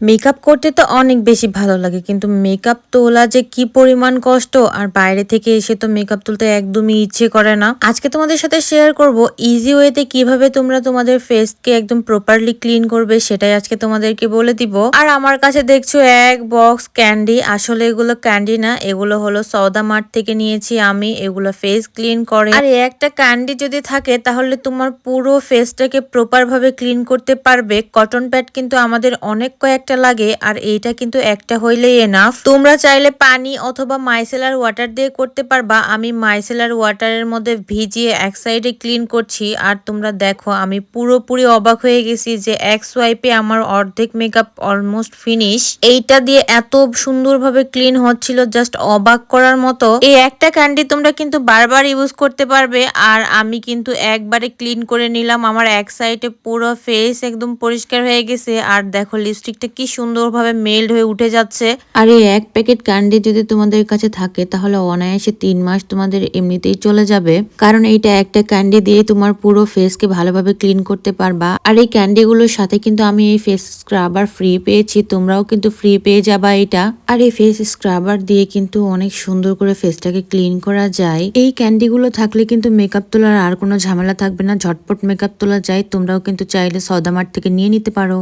Makeup করতে তো অনেক বেশি ভালো লাগে কিন্তু মেকআপ তোলা যে কি পরিমাণ কষ্ট আর বাইরে থেকে এসে তো মেকআপ তুলতে একদমই ইচ্ছে করে না। আজকে তোমাদের সাথে শেয়ার করব ইজি ওয়েতে কিভাবে তোমরা তোমাদের ফেসকে একদম প্রপারলি ক্লিন করবে, সেটাই আজকে তোমাদেরকে বলে দিব। আর আমার কাছে দেখছো এক বক্স ক্যান্ডি, আসলে এগুলো ক্যান্ডি না, এগুলো হলো সওদা মার্ট থেকে নিয়েছি আমি। এগুলো ফেস ক্লিন করে, আর একটা ক্যান্ডি যদি থাকে তাহলে তোমার পুরো ফেসটাকে প্রপার ভাবে ক্লিন করতে পারবে। কটন প্যাড কিন্তু আমাদের অনেক কয়েকটা লাগে, আর এইটা কিন্তু একটা হইলেই এনাফ। তোমরা চাইলে পানি অথবা মাইসেলার ওয়াটার দিয়ে করতে পারবা। আমি মাইসেলার ওয়াটারের মধ্যে ভিজিয়ে এক সাইডে ক্লিন করছি, আর তোমরা দেখো আমি পুরোপুরি অবাক হয়ে গেছি যে এক সোয়াইপে আমার অর্ধেক মেকআপ অলমোস্ট ফিনিশ। এইটা দিয়ে এত সুন্দরভাবে ক্লিন হচ্ছিল, জাস্ট অবাক করার মতো। এই একটা ক্যান্ডি তোমরা কিন্তু বারবার ইউজ করতে পারবে। আর আমি কিন্তু একবারে ক্লিন করে নিলাম, আমার এক সাইডে পুরো ফেস একদম পরিষ্কার হয়ে গেছে। আর দেখো লিপস্টিকটা কি সুন্দরভাবে মেল্ট হয়ে উঠে যাচ্ছে। আর এই এক প্যাকেট ক্যান্ডি যদি তোমাদের কাছে থাকে তাহলে অনায়াসে 3 মাস তোমাদের এমনিতেই চলে যাবে, কারণ এইটা একটা ক্যান্ডি দিয়ে তোমার পুরো ফেসকে ভালোভাবে ক্লিন করতে পারবা। আর এই ক্যান্ডিগুলোর সাথে কিন্তু আমি এই ফেস স্ক্রাবার ফ্রি পেয়েছি, তোমরাও কিন্তু ফ্রি পেয়ে যাবা এটা। আর এই ফেস স্ক্রাবার দিয়ে কিন্তু অনেক সুন্দর করে ফেসটাকে ক্লিন করা যায়। এই ক্যান্ডিগুলো থাকলে কিন্তু মেকআপ তোলার আর কোনো ঝামেলা থাকবে না, ঝটপট মেকআপ তোলা যায়। তোমরাও কিন্তু চাইলে সওদা মার্ট থেকে নিয়ে নিতে পারো।